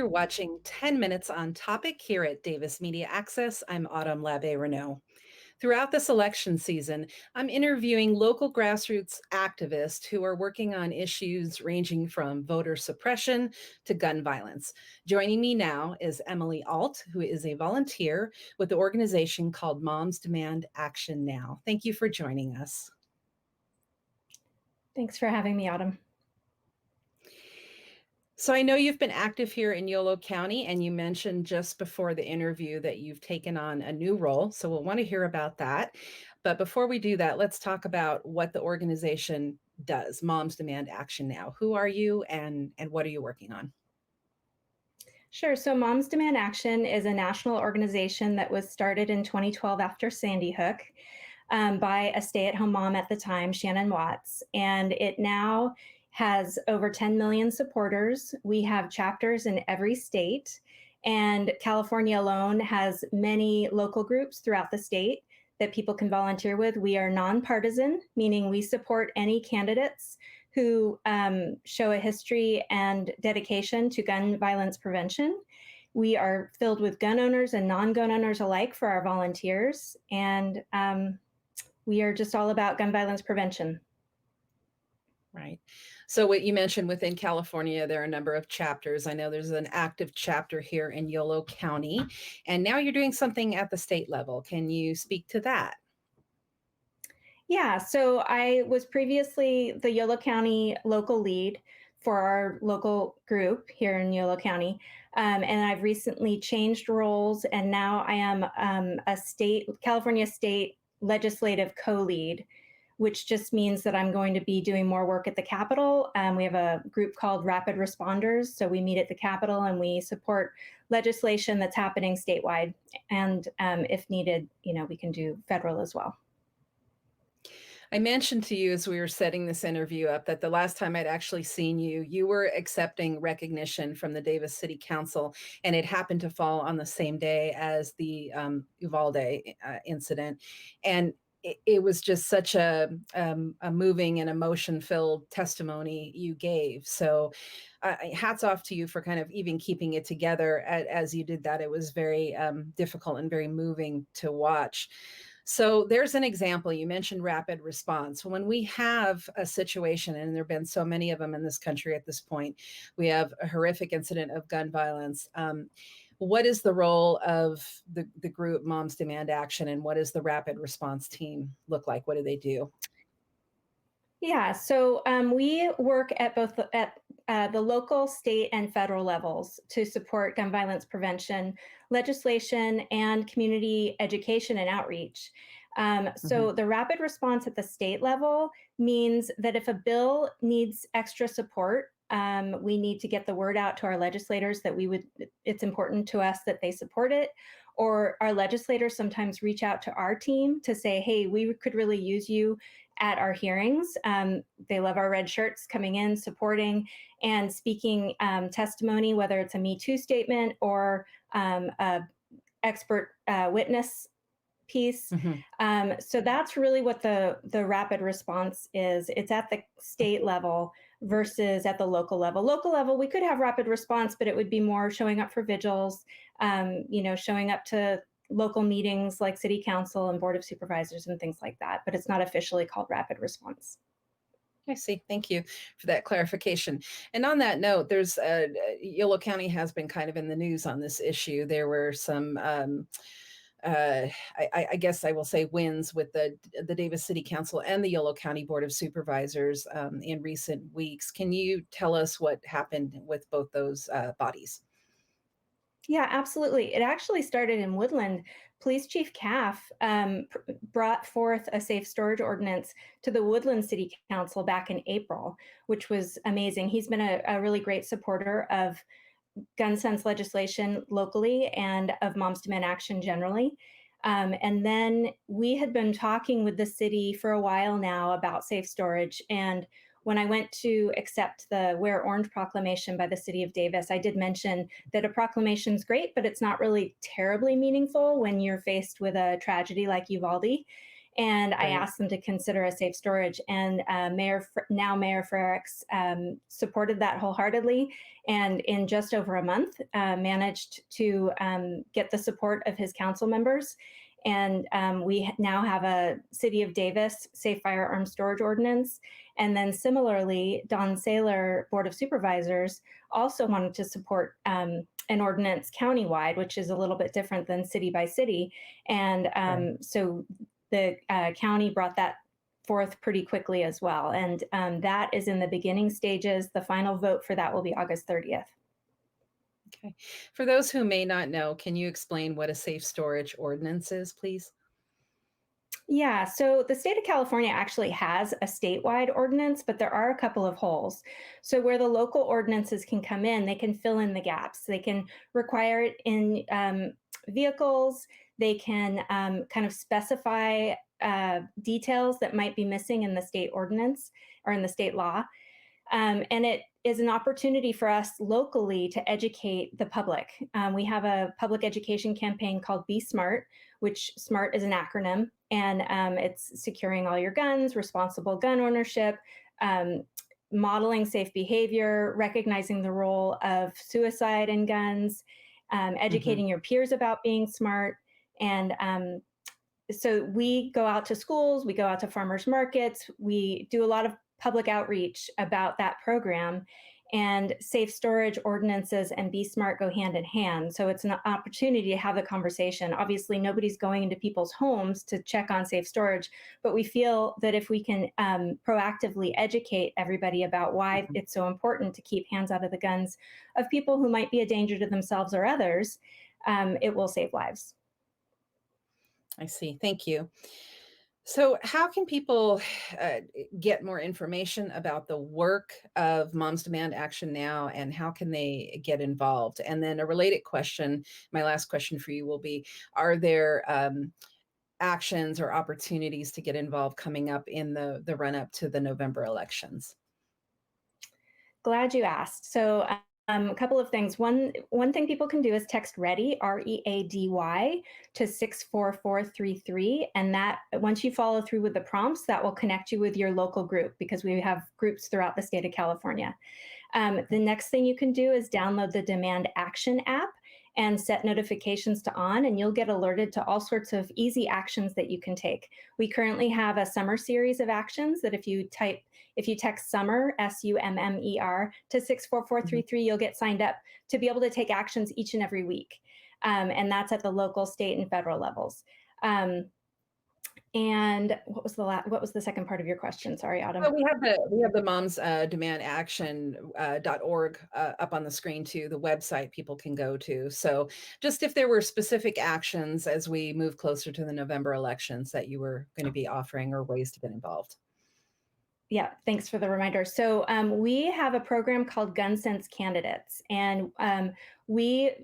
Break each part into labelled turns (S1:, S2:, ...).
S1: You're watching 10 Minutes on Topic here at Davis Media Access. I'm Autumn Labbe-Renault. Throughout this election season, I'm interviewing local grassroots activists who are working on issues ranging from voter suppression to gun violence. Joining me now is Emily Ault, who is a volunteer with the organization called Moms Demand Action Now. Thank you for joining us.
S2: Thanks for having me, Autumn.
S1: So I know you've been active here in Yolo County, and you mentioned just before the interview that you've taken on a new role. So we'll want to hear about that. But before we do that, let's talk about what the organization does, Moms Demand Action Now. Who are you and what are you working on?
S2: Sure. So, Moms Demand Action is a national organization that was started in 2012 after Sandy Hook by a stay at home mom at the time, Shannon Watts. And it now has over 10 million supporters. We have chapters in every state, and California alone has many local groups throughout the state that people can volunteer with. We are nonpartisan, meaning we support any candidates who show a history and dedication to gun violence prevention. We are filled with gun owners and non-gun owners alike for our volunteers, and we are just all about gun violence prevention.
S1: Right. So what you mentioned within California, there are a number of chapters. I know there's an active chapter here in Yolo County, and now you're doing something at the state level. Can you speak to that?
S2: Yeah, so I was previously the Yolo County local lead for our local group here in Yolo County. And I've recently changed roles, and now I am California state legislative co-lead, which just means that I'm going to be doing more work at the Capitol. We have a group called Rapid Responders. So we meet at the Capitol and we support legislation that's happening statewide. And if needed, we can do federal as well.
S1: I mentioned to you as we were setting this interview up that the last time I'd actually seen you, you were accepting recognition from the Davis City Council, and it happened to fall on the same day as the Uvalde incident. And it was just such a moving and emotion-filled testimony you gave. So hats off to you for kind of even keeping it together as you did that. It was very difficult and very moving to watch. So there's an example. You mentioned rapid response. When we have a situation, and there have been so many of them in this country at this point, we have a horrific incident of gun violence. What is the role of the group Moms Demand Action, and what does the rapid response team look like? What do they do?
S2: Yeah, so we work at both the local, state, and federal levels to support gun violence prevention legislation and community education and outreach. So the rapid response at the state level means that if a bill needs extra support, we need to get the word out to our legislators that it's important to us that they support it. Or our legislators sometimes reach out to our team to say, hey, we could really use you at our hearings. They love our red shirts coming in, supporting and speaking testimony, whether it's a Me Too statement or a expert witness piece. So that's really what the rapid response is. It's at the state level versus at the local level. Local level, we could have rapid response, but it would be more showing up for vigils, showing up to local meetings like city council and board of supervisors and things like that. But it's not officially called rapid response.
S1: I see. Thank you for that clarification. And on that note, there's Yolo County has been kind of in the news on this issue. There were some I guess I will say wins with the Davis City Council and the Yolo County Board of Supervisors in recent weeks. Can you tell us what happened with both those bodies?
S2: Yeah, absolutely. It actually started in Woodland. Police Chief Caff brought forth a safe storage ordinance to the Woodland City Council back in April, which was amazing. He's been a really great supporter of gun sense legislation locally and of Moms Demand Action generally. And then we had been talking with the city for a while now about safe storage. And when I went to accept the Wear Orange proclamation by the city of Davis, I did mention that a proclamation is great, but it's not really terribly meaningful when you're faced with a tragedy like Uvalde. And I
S1: Great.
S2: asked them to consider a safe storage. And Mayor Frericks supported that wholeheartedly. And in just over a month, managed to get the support of his council members. And we now have a City of Davis safe firearm storage ordinance. And then similarly, Don Saylor Board of Supervisors also wanted to support an ordinance countywide, which is a little bit different than city by city. And
S1: Right.
S2: so the county brought that forth pretty quickly as well. And that is in the beginning stages. The final vote for that will be August 30th.
S1: Okay. For those who may not know, can you explain what a safe storage ordinance is, please?
S2: Yeah, so the state of California actually has a statewide ordinance, but there are a couple of holes. So where the local ordinances can come in, they can fill in the gaps. They can require it in vehicles. They can kind of specify details that might be missing in the state ordinance or in the state law. And it is an opportunity for us locally to educate the public. We have a public education campaign called Be Smart, which SMART is an acronym, and it's securing all your guns, responsible gun ownership, um, modeling safe behavior, recognizing the role of suicide in guns,
S1: Mhm.
S2: educating your peers about being smart. And so we go out to schools, we go out to farmers markets, we do a lot of public outreach about that program. And safe storage ordinances and Be Smart go hand in hand. So it's an opportunity to have the conversation. Obviously, nobody's going into people's homes to check on safe storage, but we feel that if we can proactively educate everybody about why
S1: Mhm.
S2: it's so important to keep hands out of the guns of people who might be a danger to themselves or others, it will save lives.
S1: I see. Thank you. So, how can people uh, get more information about the work of Moms Demand Action Now, and how can they get involved? And then a related question, my last question for you will be: are there actions or opportunities to get involved coming up in the run up to the November elections?
S2: Glad you asked. So, a couple of things. One thing people can do is text READY, READY, to 64433, and that once you follow through with the prompts, that will connect you with your local group because we have groups throughout the state of California. The next thing you can do is download the Demand Action app and set notifications to on, and you'll get alerted to all sorts of easy actions that you can take. We currently have a summer series of actions that if you text summer, SUMMER, to
S1: Mhm.
S2: 64433, you'll get signed up to be able to take actions each and every week. And that's at the local, state, and federal levels. Um, and what was the second part of your question? Sorry,
S1: Well,
S2: Autumn.
S1: we have the Moms Demand Action .org up on the screen too, the website people can go to. So, just if there were specific actions as we move closer to the November elections that you were going to be offering or ways to get involved.
S2: Yeah, thanks for the reminder. So we have a program called Gun Sense Candidates, and we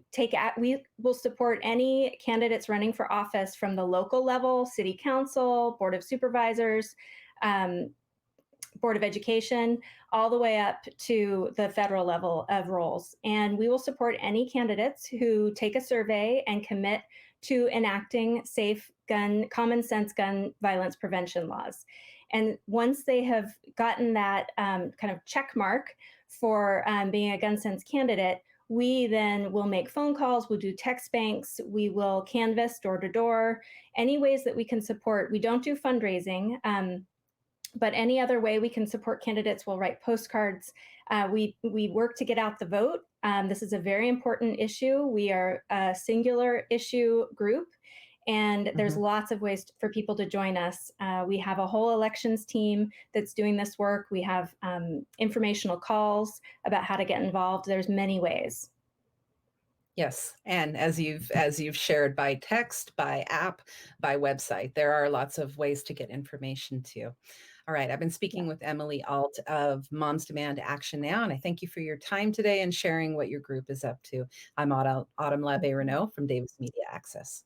S2: will support any candidates running for office from the local level, city council, board of supervisors, um, board of education, all the way up to the federal level of roles. And we will support any candidates who take a survey and commit to enacting safe common sense gun violence prevention laws. And once they have gotten that kind of check mark for being a gun sense candidate, we then will make phone calls, we'll do text banks, we will canvass door to door, any ways that we can support. We don't do fundraising. But any other way we can support candidates, we'll write postcards. We work to get out the vote. This is a very important issue. We are a singular issue group, and there's
S1: Mhm.
S2: lots of ways for people to join us. We have a whole elections team that's doing this work. We have informational calls about how to get involved. There's many ways.
S1: Yes, and as you've shared by text, by app, by website, there are lots of ways to get information too. All right, I've been
S2: Yeah.
S1: speaking with Emily Ault of Moms Demand Action Now, and I thank you for your time today and sharing what your group is up to. I'm Autumn Labbe-Renault from Davis Media Access.